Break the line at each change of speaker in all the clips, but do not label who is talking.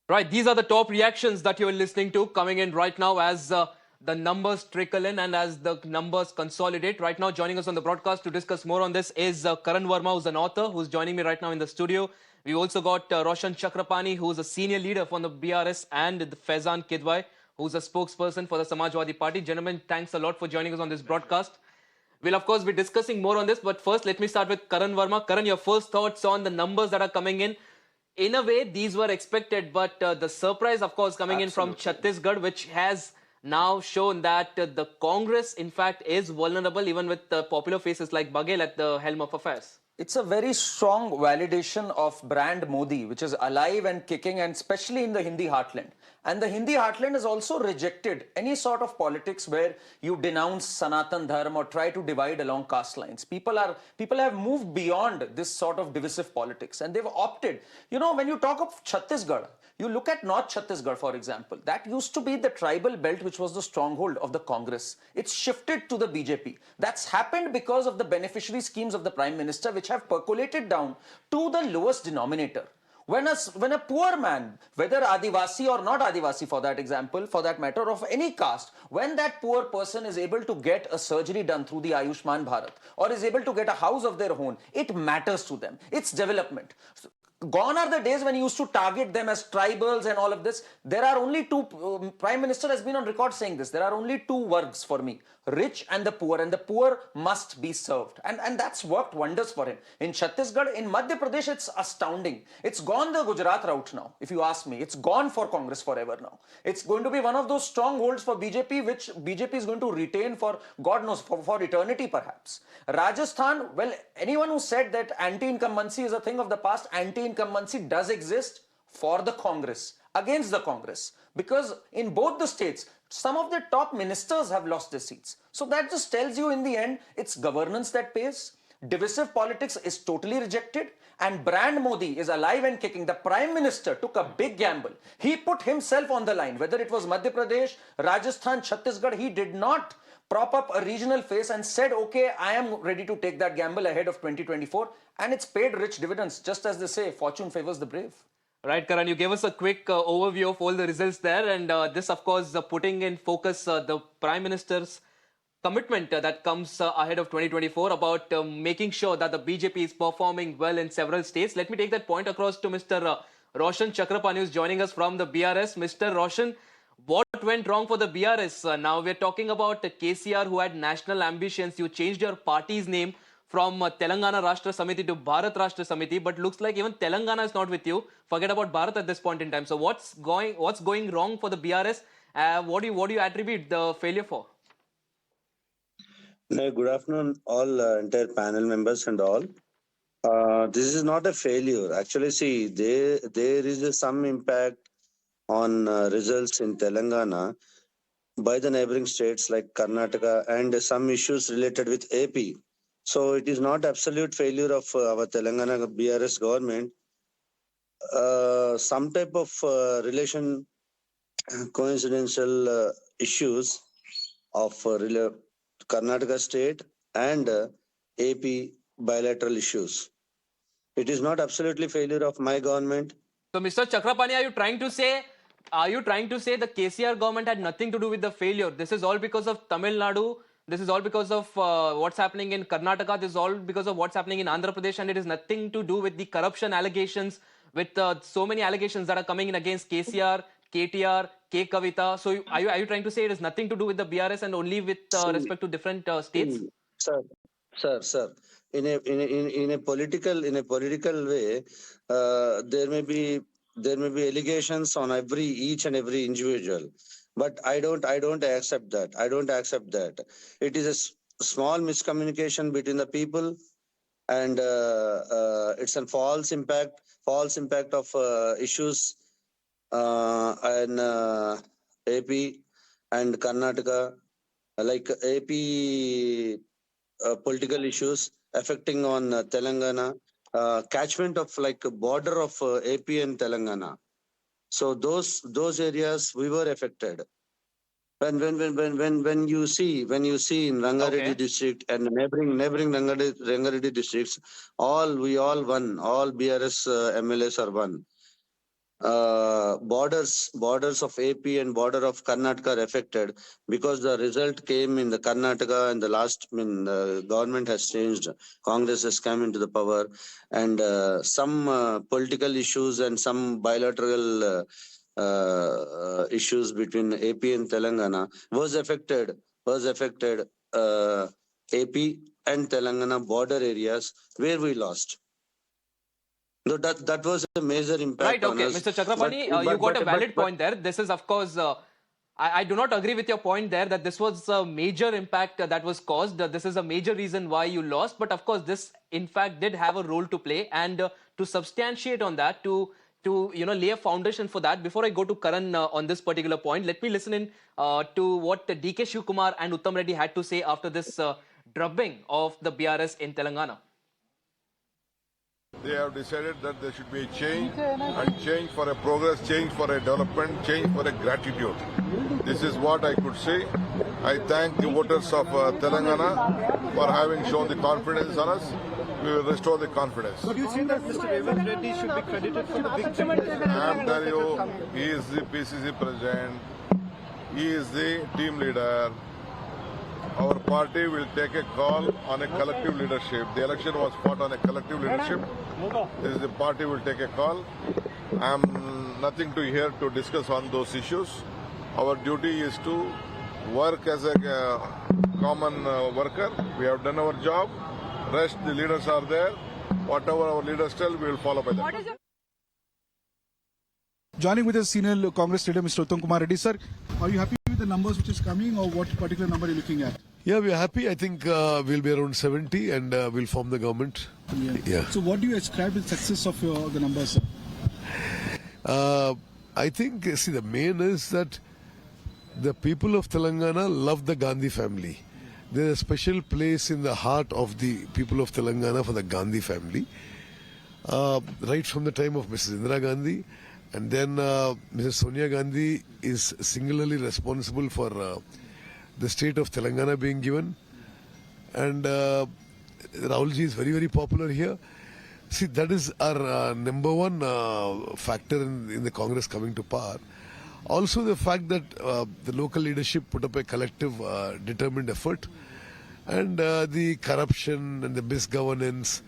Right, these are the top reactions that you're listening to coming in right now as the numbers trickle in and as the numbers consolidate. Right now, joining us on the broadcast to discuss more on this is Karan Verma, who's an author, who's joining me right now in the studio. We also got Roshan Chakrapani, who's a senior leader from the BRS, and the Faizan Kidwai, who's a spokesperson for the Samajwadi Party. Gentlemen, thanks a lot for joining us on this broadcast. We'll, of course, be discussing more on this, but first, let me start with Karan Verma. Karan, your first thoughts on the numbers that are coming in. In a way, these were expected, but the surprise, of course, coming in from
Absolutely.
Chhattisgarh, which has now shown that the Congress, in fact, is vulnerable, even with popular faces like Baghel at the helm of affairs.
It's a very strong validation of brand Modi, which is alive and kicking, and especially in the Hindi heartland. And the Hindi heartland has also rejected any sort of politics where you denounce Sanatan Dharma or try to divide along caste lines. People have moved beyond this sort of divisive politics, and they've opted. You know, when you talk of Chhattisgarh, you look at North Chhattisgarh, for example. That used to be the tribal belt, which was the stronghold of the Congress. It's shifted to the BJP. That's happened because of the beneficiary schemes of the Prime Minister, which have percolated down to the lowest denominator. When a poor man, whether Adivasi or not Adivasi for that example, for that matter, of any caste, when that poor person is able to get a surgery done through the Ayushman Bharat or is able to get a house of their own, it matters to them. It's development. Gone are the days when you used to target them as tribals and all of this. There are only two, Prime Minister has been on record saying this, there are only two vargs for me, rich and the poor must be served. And that's worked wonders for him. In Chhattisgarh, in Madhya Pradesh, it's astounding. It's gone the Gujarat route now, if you ask me. It's gone for Congress forever now. It's going to be one of those strongholds for BJP, which BJP is going to retain for, God knows, for eternity perhaps. Rajasthan, well, anyone who said that anti-incumbency is a thing of the past, anti-incumbency does exist for the Congress, against the Congress. Because in both the states, some of the top ministers have lost their seats. So that just tells you in the end, it's governance that pays. Divisive politics is totally rejected, and brand Modi is alive and kicking. The Prime Minister took a big gamble. He put himself on the line, whether it was Madhya Pradesh, Rajasthan, Chhattisgarh. He did not prop up a regional face and said, okay, I am ready to take that gamble ahead of 2024. And it's paid rich dividends. Just as they say, fortune favors the brave.
Right, Karan, you gave us a quick overview of all the results there, and this, of course, putting in focus the Prime Minister's commitment that comes ahead of 2024 about making sure that the BJP is performing well in several states. Let me take that point across to Mr. Roshan Chakrapani, who's joining us from the BRS. Mr. Roshan, what went wrong for the BRS? Now we're talking about KCR, who had national ambitions. You changed your party's name from Telangana Rashtra Samiti to Bharat Rashtra Samiti, but looks like even Telangana is not with you. Forget about Bharat at this point in time. So what's going wrong for the BRS? What do you attribute the failure for?
Good afternoon, all entire panel members and all. This is not a failure. Actually, see, there is some impact on results in Telangana by the neighboring states like Karnataka and some issues related with AP. So it is not absolute failure of our Telangana BRS government. Some type of relation coincidental issues of Karnataka state and AP bilateral issues. It is not absolutely failure of my government.
So, Mr. Chakrapani, are you trying to say the KCR government had nothing to do with the failure? This is all because of Tamil Nadu. This is all because of what's happening in Karnataka. This is all because of what's happening in Andhra Pradesh, and it is nothing to do with the corruption allegations. With so many allegations that are coming in against KCR, KTR, K Kavita. So, are you trying to say it has nothing to do with the BRS and only with respect to different states?
Sir. In a political way, there may be allegations on each and every individual, but I don't accept that. I don't accept that. It is a small miscommunication between the people, and it's a false impact of issues in AP and Karnataka, like AP political issues affecting on Telangana, catchment of like border of AP and Telangana. So those areas we were affected. When you see in Rangareddy district and neighboring Rangareddy districts, we all won. All BRS MLAs are won. borders of AP and border of Karnataka are affected because the result came in the Karnataka and the last, government has changed. Congress has come into the power, and some political issues and some bilateral issues between AP and Telangana was affected AP and Telangana border areas where we lost. No, that was a major impact
Right,
on
okay.
us.
Mr. Chakrapani, you got a valid point there. This is, of course, I do not agree with your point there that this was a major impact that was caused. This is a major reason why you lost. But of course, this in fact did have a role to play. And to substantiate on that, to lay a foundation for that, before I go to Karan on this particular point, let me listen in to what DK Shivkumar and Uttam Reddy had to say after this drubbing of the BRS in Telangana.
They have decided that there should be a change, and change for a progress, change for a development, change for a gratitude. This is what I could say. I thank the voters of Telangana for having shown the confidence on us. We will restore the confidence.
But you think that Mr. Devendra Reddy should be credited for the victory?
I am telling you, he is the PCC president, he is the team leader. Our party will take a call on a collective leadership. The election was fought on a collective leadership. This is the party will take a call. I am nothing to here to discuss on those issues. Our duty is to work as a common worker. We have done our job. Rest, the leaders are there. Whatever our leaders tell, we will follow by that.
Joining with the senior Congress leader, Mr. Uttam Kumar Reddy, sir, are you happy with the numbers which is coming, or what particular number are you looking at?
Yeah, we are happy. I think we'll be around 70 and we'll form the government. Yeah.
So what do you ascribe to the success of the numbers, sir?
I think, see, the main is that the people of Telangana love the Gandhi family. There's a special place in the heart of the people of Telangana for the Gandhi family. Right from the time of Mrs. Indira Gandhi, and then Mrs. Sonia Gandhi is singularly responsible for the state of Telangana being given. And Rahulji is very, very popular here. See, that is our number one factor in the Congress coming to power. Also the fact that the local leadership put up a collective determined effort, and the corruption and the misgovernance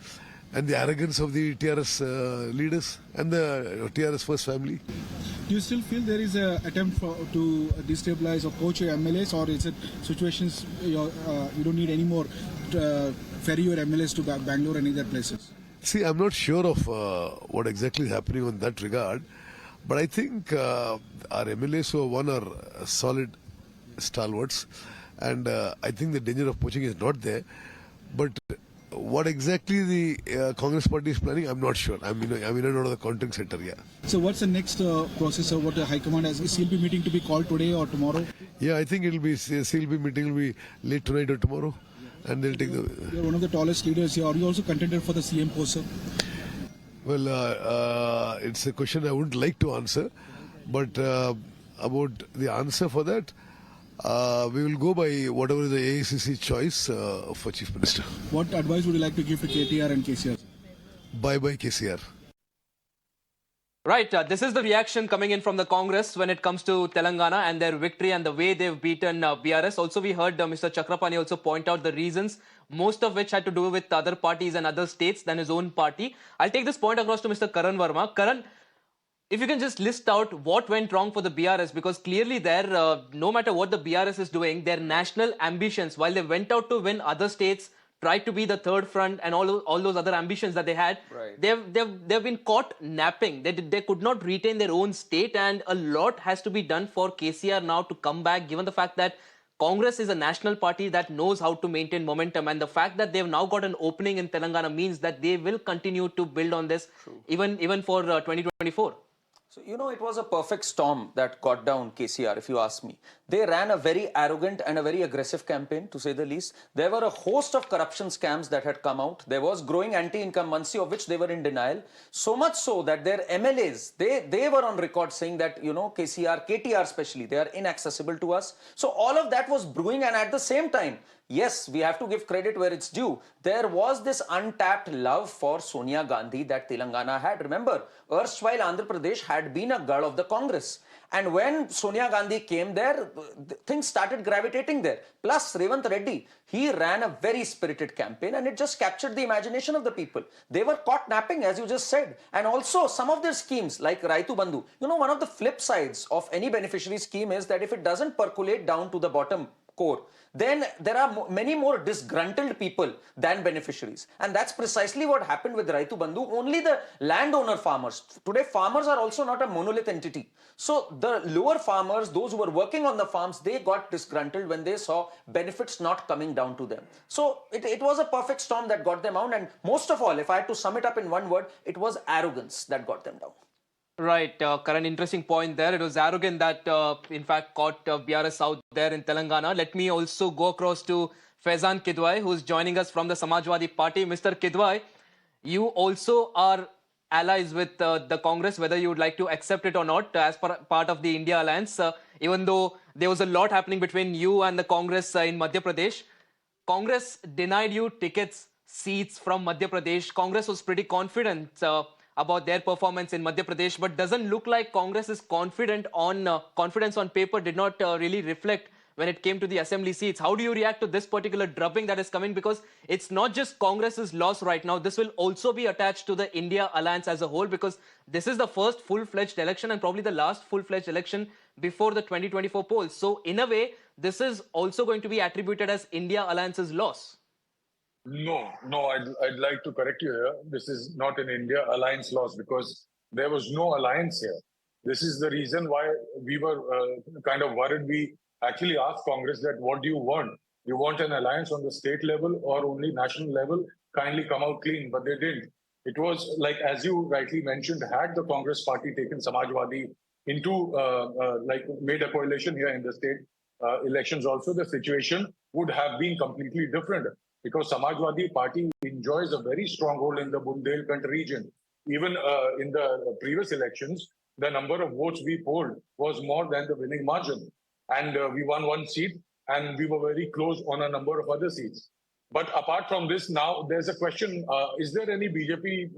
and the arrogance of the TRS leaders and the TRS first family.
Do you still feel there is an attempt to destabilize or coach your MLAs, or is it situations you don't need any more ferry your MLAs to Bangalore and other places?
See, I'm not sure of what exactly is happening on that regard, but I think our MLAs who have won are solid stalwarts, and I think the danger of poaching is not there. But what exactly the Congress party is planning, I'm not sure. I'm in and out of the content center, yeah.
So what's the next process, or what the High Command has? Is CLP meeting to be called today or tomorrow?
Yeah, I think it'll be CLP meeting will be late tonight or tomorrow, and they'll take the...
You're one of the tallest leaders here. Are you also contended for the CM post, sir?
Well, it's a question I wouldn't like to answer, but about the answer for that, we will go by whatever the AICC choice for Chief Minister.
What advice would you like to give to KTR and KCR?
Bye-bye KCR.
Right, this is the reaction coming in from the Congress when it comes to Telangana and their victory and the way they've beaten BRS. Also, we heard Mr. Chakrapani also point out the reasons, most of which had to do with other parties and other states than his own party. I'll take this point across to Mr. Karan Verma. Karan, if you can just list out what went wrong for the BRS, because clearly there, no matter what the BRS is doing, their national ambitions, while they went out to win other states, tried to be the third front and all those other ambitions that they had,
Right.
they've been caught napping. They could not retain their own state, and a lot has to be done for KCR now to come back, given the fact that Congress is a national party that knows how to maintain momentum, and the fact that they've now got an opening in Telangana means that they will continue to build on this even for 2024.
So, it was a perfect storm that got down KCR, if you ask me. They ran a very arrogant and a very aggressive campaign, to say the least. There were a host of corruption scams that had come out. There was growing anti-incumbency, of which they were in denial. So much so that their MLAs, they were on record saying that, KCR, KTR especially, they are inaccessible to us. So all of that was brewing, and at the same time, yes, we have to give credit where it's due. There was this untapped love for Sonia Gandhi that Telangana had. Remember, erstwhile Andhra Pradesh had been a god of the Congress. And when Sonia Gandhi came there, things started gravitating there. Plus, Revant Reddy, he ran a very spirited campaign and it just captured the imagination of the people. They were caught napping, as you just said. And also, some of their schemes, like Raitu Bandhu, one of the flip sides of any beneficiary scheme is that if it doesn't percolate down to the bottom core, then there are many more disgruntled people than beneficiaries. And that's precisely what happened with Raitu Bandhu. Only the landowner farmers. Today, farmers are also not a monolith entity. So the lower farmers, those who were working on the farms, they got disgruntled when they saw benefits not coming down to them. So it was a perfect storm that got them out. And most of all, if I had to sum it up in one word, it was arrogance that got them down.
Right, Karan, interesting point there. It was arrogant that, in fact, caught BRS out there in Telangana. Let me also go across to Faizan Kidwai, who's joining us from the Samajwadi Party. Mr. Kidwai, you also are allies with the Congress, whether you would like to accept it or not, as part of the India Alliance. Even though there was a lot happening between you and the Congress in Madhya Pradesh, Congress denied you tickets, seats from Madhya Pradesh. Congress was pretty confident about their performance in Madhya Pradesh, but doesn't look like Congress is confident on confidence on paper did not really reflect when it came to the assembly seats. How do you react to this particular drubbing that is coming? Because it's not just Congress's loss right now. This will also be attached to the India Alliance as a whole, because this is the first full-fledged election and probably the last full-fledged election before the 2024 polls. So in a way, this is also going to be attributed as India Alliance's loss.
No, I'd like to correct you here. This is not an India Alliance loss because there was no alliance here. This is the reason why we were kind of worried. We actually asked Congress that, what do you want? You want an alliance on the state level or only national level? Kindly come out clean, but they didn't. It was like, as you rightly mentioned, had the Congress party taken Samajwadi into, made a coalition here in the state elections also, the situation would have been completely different. Because Samajwadi Party enjoys a very strong hold in the Bundelkhand region. Even in the previous elections, the number of votes we polled was more than the winning margin. And we won one seat and we were very close on a number of other seats. But apart from this, now there's a question, is there any BJP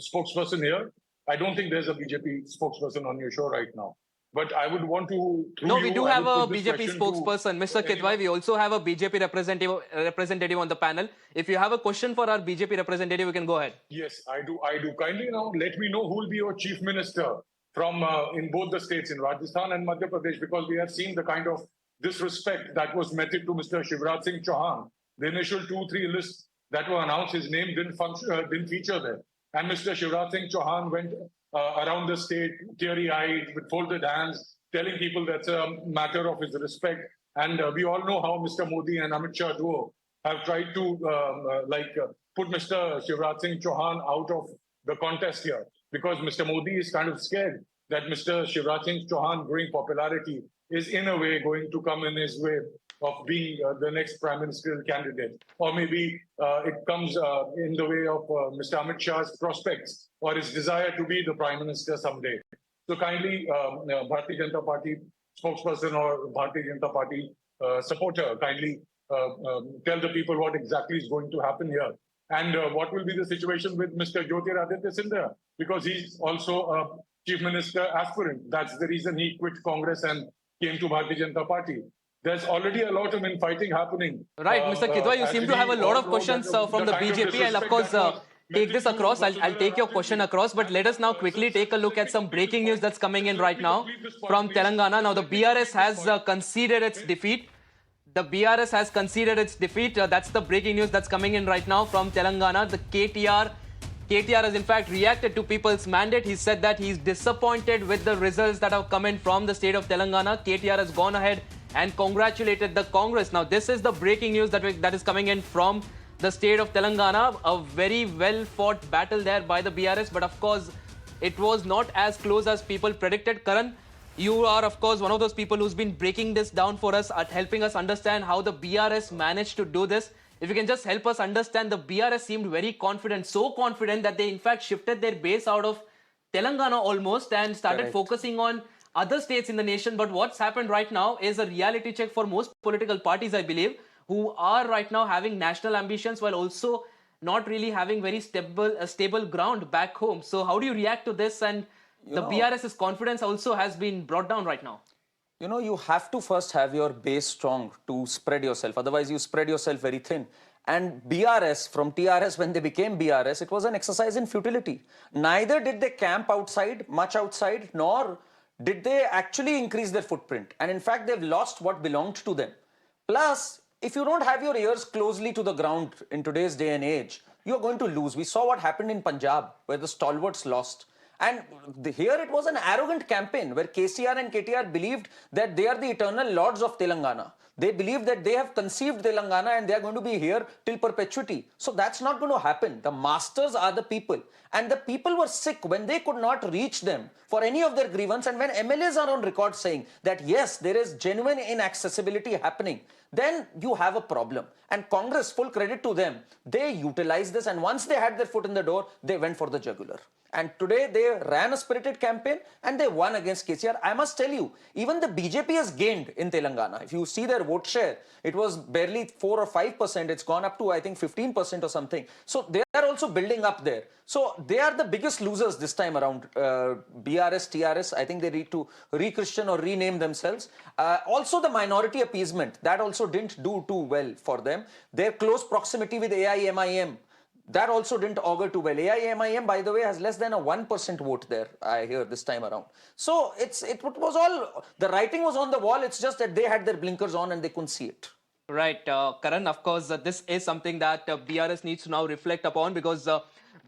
spokesperson here? I don't think there's a BJP spokesperson on your show right now. But I would want to...
No, we do have a BJP spokesperson, Mr. Kidwai. We also have a BJP representative on the panel. If you have a question for our BJP representative, you can go ahead.
Yes, I do. Kindly now let me know who will be your chief minister from in both the states, in Rajasthan and Madhya Pradesh, because we have seen the kind of disrespect that was meted to Mr. Shivraj Singh Chauhan. The initial 2-3 lists that were announced, his name didn't feature there. And Mr. Shivraj Singh Chauhan went around the state, teary-eyed, with folded hands, telling people that's a matter of his respect. And we all know how Mr. Modi and Amit Shah duo have tried to put Mr. Shivraj Singh Chauhan out of the contest here, because Mr. Modi is kind of scared that Mr. Shivraj Singh Chauhan, growing popularity, is in a way going to come in his way of being the next prime ministerial candidate. Or maybe it comes in the way of Mr. Amit Shah's prospects or his desire to be the prime minister someday. So kindly, Bharatiya Janata Party spokesperson or Bharatiya Janata Party supporter, kindly tell the people what exactly is going to happen here. And what will be the situation with Mr. Jyotiraditya Scindia? Because he's also a chief minister aspirant. That's the reason he quit Congress and came to Bharatiya Janata Party. There's already a lot of infighting happening.
Right, Mr. Kidwai, you seem to have a lot of questions from the BJP, and of course, take this across. I'll take your question across, but let us now quickly take a look at some breaking news that's coming in right now from Telangana. Now, the BRS has conceded its defeat. The BRS has conceded its defeat. That's the breaking news that's coming in right now from Telangana. The KTR has in fact reacted to people's mandate. He said that he's disappointed with the results that have come in from the state of Telangana. KTR has gone ahead and congratulated the Congress. Now, this is the breaking news that is coming in from the state of Telangana. A very well-fought battle there by the BRS, but of course, it was not as close as people predicted. Karan, you are, of course, one of those people who's been breaking this down for us, helping us understand how the BRS managed to do this. If you can just help us understand, the BRS seemed very confident, so confident that they in fact shifted their base out of Telangana almost and started focusing on other states in the nation. But what's happened right now is a reality check for most political parties, I believe. who are right now having national ambitions while also not really having very stable ground back home. So how do you react to this? And
You
the
know,
BRS's confidence also has been brought down right now.
you have to first have your base strong to spread yourself. Otherwise, you spread yourself very thin. And BRS, from TRS, when they became BRS, it was an exercise in futility. Neither did they camp outside, much outside, nor did they actually increase their footprint. And in fact, they've lost what belonged to them. Plus, if you don't have your ears closely to the ground in today's day and age, you're going to lose. We saw what happened in Punjab, where the stalwarts lost. And here it was an arrogant campaign where KCR and KTR believed that they are the eternal lords of Telangana. They believe that they have conceived Telangana and they are going to be here till perpetuity. So that's not going to happen. The masters are the people. And the people were sick when they could not reach them for any of their grievance. And when MLAs are on record saying that yes, there is genuine inaccessibility happening, then you have a problem. And Congress, full credit to them, they utilized this. And once they had their foot in the door, they went for the jugular. And today they ran a spirited campaign and they won against KCR. I must tell you, even the BJP has gained in Telangana. If you see their vote share, it was barely 4 or 5%. It's gone up to, I think, 15% or something. So they are also building up there. So they are the biggest losers this time around. BRS, TRS, I think they need to re-Christian or rename themselves. Also the minority appeasement, that also didn't do too well for them. Their close proximity with AIMIM, that also didn't augur too well. AIMIM, by the way, has less than a 1% vote there, I hear, this time around. So it was all, the writing was on the wall. It's just that they had their blinkers on and they couldn't see it.
Right, Karan, of course, this is something that BRS needs to now reflect upon, because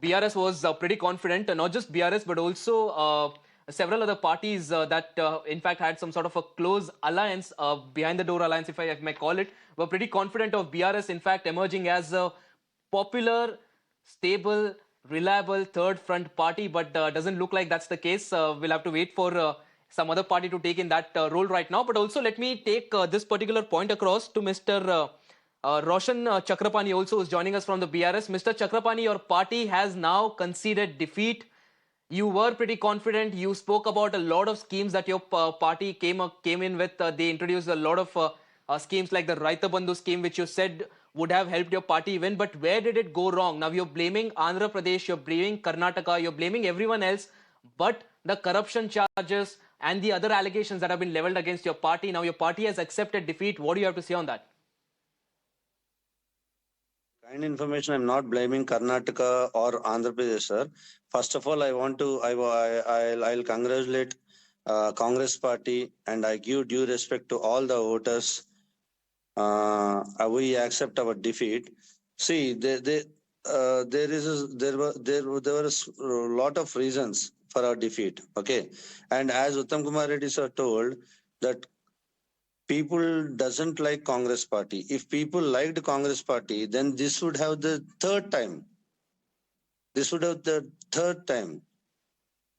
BRS was pretty confident, not just BRS, but also several other parties that in fact had some sort of a close alliance, behind the door alliance, if I may call it, were pretty confident of BRS, in fact, emerging as a popular, stable, reliable third front party, but doesn't look like that's the case. We'll have to wait for some other party to take in that role right now. But also, let me take this particular point across to Mr. Roshan Chakrapani, also is joining us from the BRS. Mr. Chakrapani, your party has now conceded defeat. You were pretty confident. You spoke about a lot of schemes that your party came in with. They introduced a lot of schemes like the Raita Bandhu scheme, which you said would have helped your party win. But where did it go wrong? Now you're blaming Andhra Pradesh, you're blaming Karnataka, you're blaming everyone else. But the corruption charges and the other allegations that have been leveled against your party, now your party has accepted defeat. What do you have to say on that?
Kind information, I'm not blaming Karnataka or Andhra Pradesh, sir. First of all, I'll congratulate Congress party, and I give due respect to all the voters. We accept our defeat. See, there were a lot of reasons for our defeat. Okay, and as Uttam Kumar Reddy sir told that people doesn't like Congress party. If people liked Congress party, then this would have the third time. This would have the third time.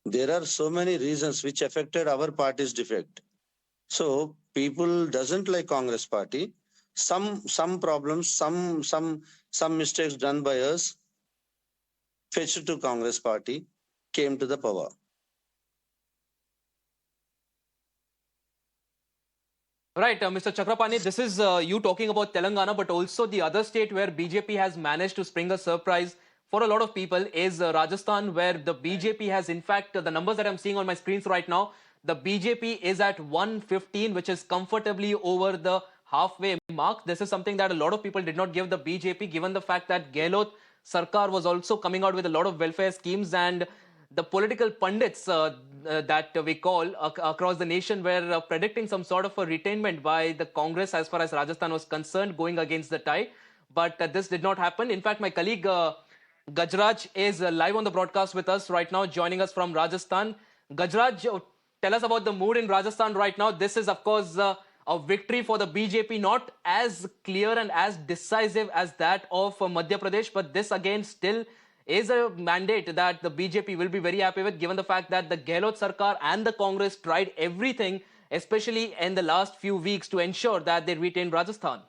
There are so many reasons which affected our party's defeat. So people doesn't like Congress party. Some problems, some mistakes done by us, fetched to Congress party, came to the power.
Right, Mr. Chakrapani, this is you talking about Telangana, but also the other state where BJP has managed to spring a surprise for a lot of people is Rajasthan, where the BJP has, in fact, the numbers that I'm seeing on my screens right now, the BJP is at 115, which is comfortably over the halfway mark. This is something that a lot of people did not give the BJP, given the fact that Gehlot Sarkar was also coming out with a lot of welfare schemes, and the political pundits that we call across the nation were predicting some sort of a retainment by the Congress as far as Rajasthan was concerned, going against the tide. But this did not happen. In fact, my colleague Gajraj is live on the broadcast with us right now, joining us from Rajasthan. Gajraj, tell us about the mood in Rajasthan right now. This is, of course, a victory for the BJP, not as clear and as decisive as that of Madhya Pradesh, but this again still is a mandate that the BJP will be very happy with, given the fact that the Gehlot Sarkar and the Congress tried everything, especially in the last few weeks, to ensure that they retain Rajasthan.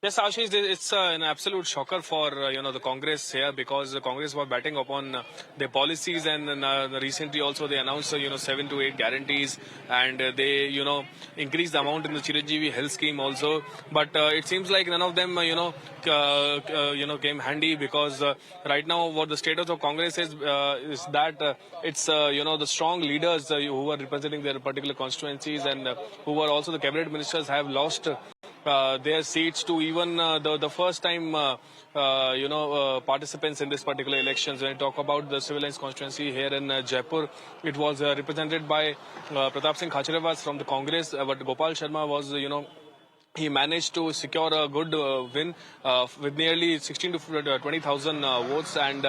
Yes, Ashish, it's an absolute shocker for the Congress here, because the Congress were batting upon their policies, and recently also they announced 7 to 8 guarantees, and they increased the amount in the Chiranjeevi health scheme also. But it seems like none of them came handy, because right now what the status of Congress is that it's the strong leaders who are representing their particular constituencies, and who are also the cabinet ministers, have lost their seats to even the first time participants in this particular elections. When I talk about the civil lines constituency here in Jaipur, it was represented by Pratap Singh Khacharewaz from the Congress, but Gopal Sharma was he managed to secure a good win with nearly 16 to 20,000 votes. And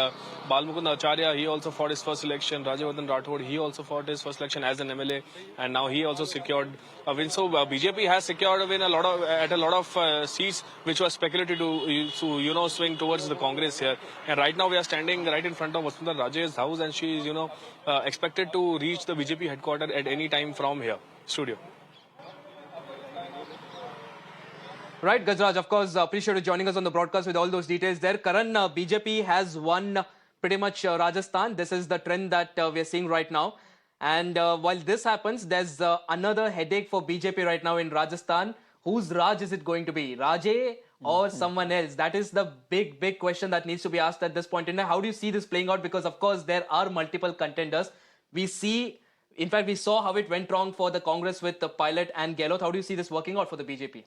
Balmukund Acharya, he also fought his first election. Rajavardhan Rathod, he also fought his first election as an MLA, and now he also secured a win. So BJP has secured a win at a lot of seats, which was speculated to swing towards the Congress here. And right now we are standing right in front of Vasundhara Raje's house, and she is expected to reach the BJP headquarters at any time from here. Studio.
Right, Gajraj, of course, appreciate you joining us on the broadcast with all those details there. Karan, BJP has won pretty much Rajasthan. This is the trend that we are seeing right now. And while this happens, there's another headache for BJP right now in Rajasthan. Whose Raj is it going to be? Raje or someone else? That is the big question that needs to be asked at this point in time. How do you see this playing out? Because, of course, there are multiple contenders. In fact, we saw how it went wrong for the Congress with the Pilot and Gehlot. How do you see this working out for the BJP?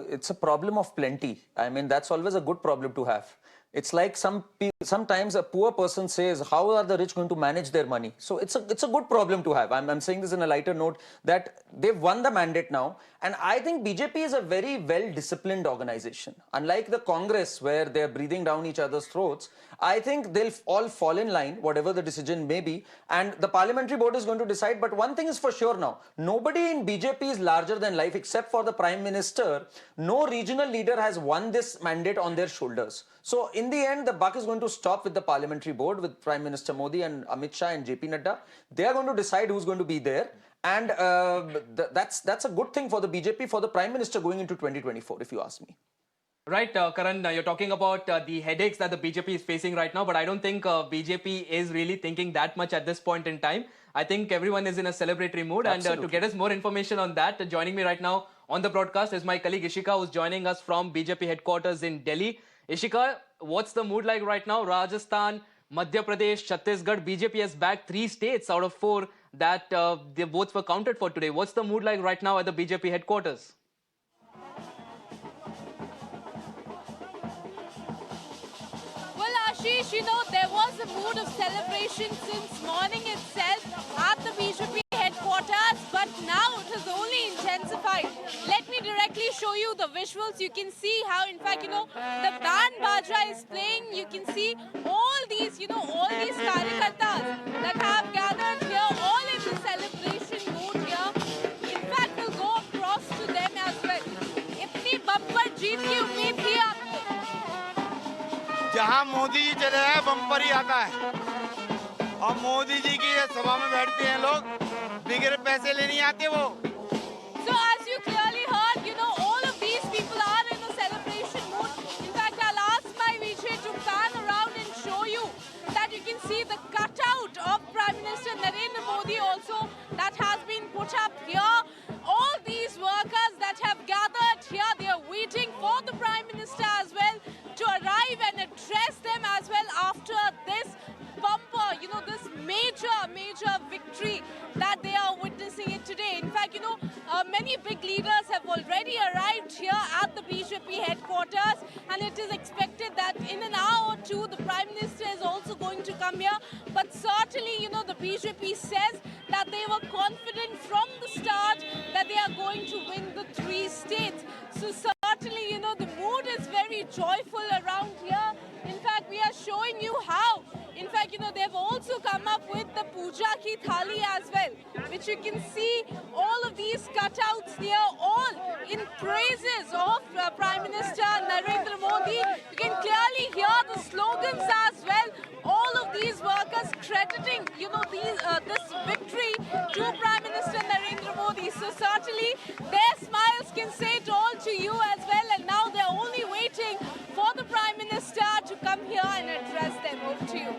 It's a problem of plenty. I mean, that's always a good problem to have. It's like sometimes a poor person says, how are the rich going to manage their money? So it's a good problem to have. I'm saying this in a lighter note, that they've won the mandate now. And I think BJP is a very well-disciplined organization. Unlike the Congress, where they're breathing down each other's throats, I think they'll all fall in line, whatever the decision may be. And the parliamentary board is going to decide. But one thing is for sure now, nobody in BJP is larger than life except for the Prime Minister. No regional leader has won this mandate on their shoulders. So in the end, the buck is going to stop with the parliamentary board, with Prime Minister Modi and Amit Shah and JP Nadda. They are going to decide who's going to be there. And that's a good thing for the BJP, for the Prime Minister going into 2024, if you ask me.
Right, Karan, you're talking about the headaches that the BJP is facing right now, but I don't think BJP is really thinking that much at this point in time. I think everyone is in a celebratory mood.
Absolutely.
And to get us more information on that, joining me right now on the broadcast is my colleague Ishika, who's joining us from BJP headquarters in Delhi. Ishika, what's the mood like right now? Rajasthan, Madhya Pradesh, Chhattisgarh, BJP has bagged 3 states out of 4 that the votes were counted for today. What's the mood like right now at the BJP headquarters?
Ashish, there was a mood of celebration since morning itself at the BJP headquarters, but now it has only intensified. Let me directly show you the visuals. You can see how, in fact, the band baja is playing. You can see all these karyakartas that have gathered here, all in the celebration mood here. In fact, we'll go across to them as well. Itni bumper jeet ki ummeed thi aapko?
जहां मोदी जी चले हैं bumper ही आता है और मोदी जी की सभा में बैठते हैं लोग बिगर पैसे लेने आते वो.
So as you clearly heard, all of these people are in a celebration mood. In fact, I'll ask my Vijay to pan around and show you that you can see the cutout of Prime Minister Narendra Modi also that has been put up here. All these workers that have gathered here, they are waiting for the Prime Minister as well to arrive and address them as well after this bumper, this major victory that they are witnessing it today. In fact, many big leaders have already arrived here at the BJP headquarters, and it is expected that in an hour or two, the Prime Minister is also going to come here. But certainly, the BJP says that they were confident from the start that they are going to win the 3 states. So certainly, the mood is very joyful around here. In fact, we are showing you how. In fact, they've also come up with the Puja Ki Thali as well, which you can see all of these cutouts here, all in praises of Prime Minister Narendra Modi. You can clearly hear the slogans as well. All of these workers crediting, this victory to Prime Minister Narendra Modi. So certainly, their smiles can say it all to you as well. And now they're only come here and address them. Over to you.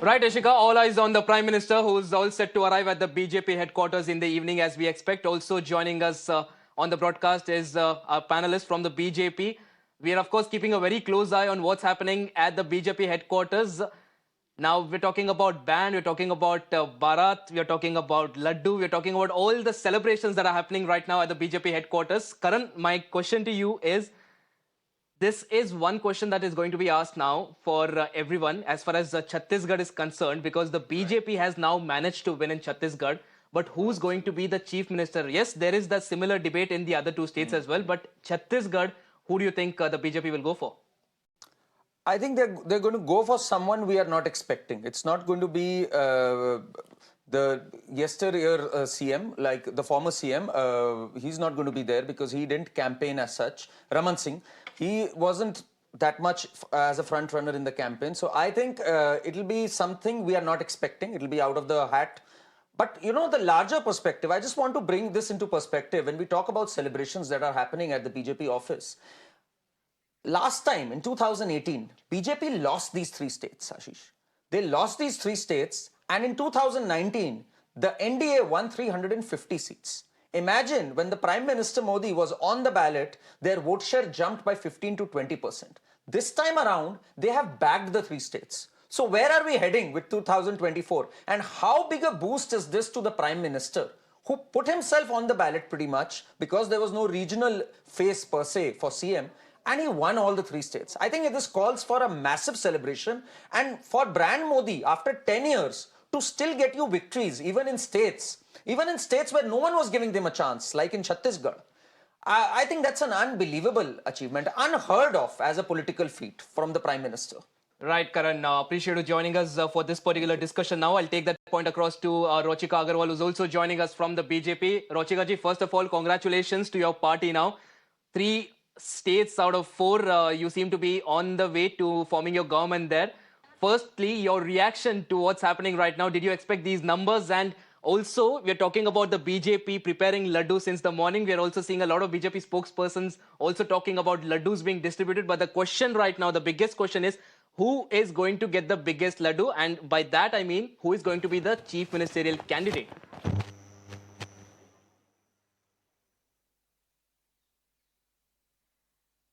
Right, Ashika, all eyes on the Prime Minister, who's all set to arrive at the BJP headquarters in the evening as we expect. Also joining us on the broadcast is our panelist from the BJP. We are, of course, keeping a very close eye on what's happening at the BJP headquarters. Now, we're talking about band, we're talking about Bharat, we're talking about Laddu, we're talking about all the celebrations that are happening right now at the BJP headquarters. Karan, my question to you is, this is one question that is going to be asked now for everyone as far as Chhattisgarh is concerned, because the BJP has now managed to win in Chhattisgarh. But who's going to be the chief minister? Yes, there is the similar debate in the other two states as well. But Chhattisgarh, who do you think the BJP will go for?
I think they're going to go for someone we are not expecting. It's not going to be the yesteryear CM, like the former CM. He's not going to be there because he didn't campaign as such. Raman Singh, he wasn't that much as a front runner in the campaign. So I think it'll be something we are not expecting. It'll be out of the hat. But you know, the larger perspective, I just want to bring this into perspective when we talk about celebrations that are happening at the BJP office. Last time in 2018, BJP lost these three states, Ashish. They lost these three states, and in 2019, the NDA won 350 seats. Imagine when the Prime Minister Modi was on the ballot, their vote share jumped by 15 to 20%. This time around, they have bagged the three states. So where are we heading with 2024? And how big a boost is this to the Prime Minister, who put himself on the ballot pretty much because there was no regional face per se for CM, and he won all the three states. I think this calls for a massive celebration, and for brand Modi, after 10 years, to still get you victories, even in states where no one was giving them a chance, like in Chhattisgarh. I think that's an unbelievable achievement, unheard of as a political feat from the Prime Minister.
Right, Karan. Appreciate you joining us for this particular discussion now. I'll take that point across to Rochika Agarwal, who's also joining us from the BJP. Rochika ji, first of all, congratulations to your party now. 3 states out of 4, you seem to be on the way to forming your government there. Firstly, your reaction to what's happening right now. Did you expect these numbers? And also, we're talking about the BJP preparing Laddu since the morning. We're also seeing a lot of BJP spokespersons also talking about Laddus being distributed. But the question right now, the biggest question is, who is going to get the biggest Laddu? And by that, I mean, who is going to be the chief ministerial candidate?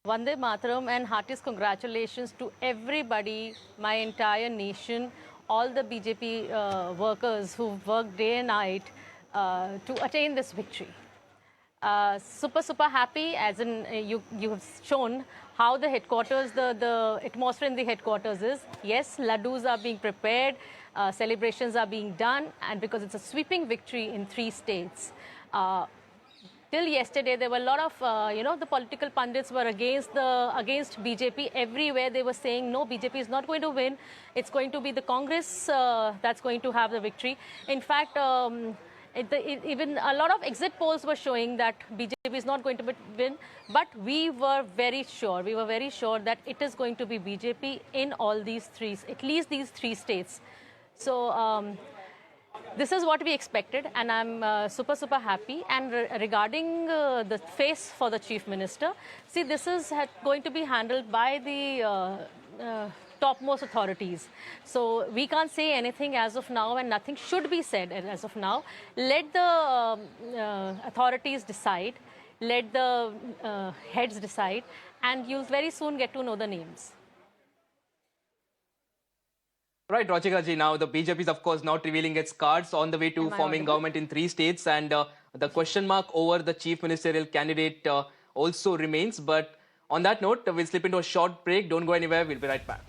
Vande Mataram, and heartiest congratulations to everybody, my entire nation, all the BJP workers who've worked day and night to attain this victory. Super happy, as in you have shown how the headquarters, the atmosphere in the headquarters is. Yes, laddus are being prepared, celebrations are being done, and because it's a sweeping victory in 3 states. Till yesterday, there were a lot of, the political pundits were against BJP. Everywhere they were saying, no, BJP is not going to win. It's going to be the Congress that's going to have the victory. In fact, even a lot of exit polls were showing that BJP is not going to win. But we were very sure. We were very sure that it is going to be BJP in all these 3, at least these 3 states. So, this is what we expected, and I'm super happy. And regarding the face for the chief minister, see, this is going to be handled by the topmost authorities. So we can't say anything as of now, and nothing should be said as of now. Let the authorities decide, let the heads decide, and you'll very soon get to know the names.
Right, Rochika ji, now the BJP is of course not revealing its cards on the way to forming government in 3 states, and the question mark over the chief ministerial candidate also remains. But on that note, we'll slip into a short break. Don't go anywhere. We'll be right back.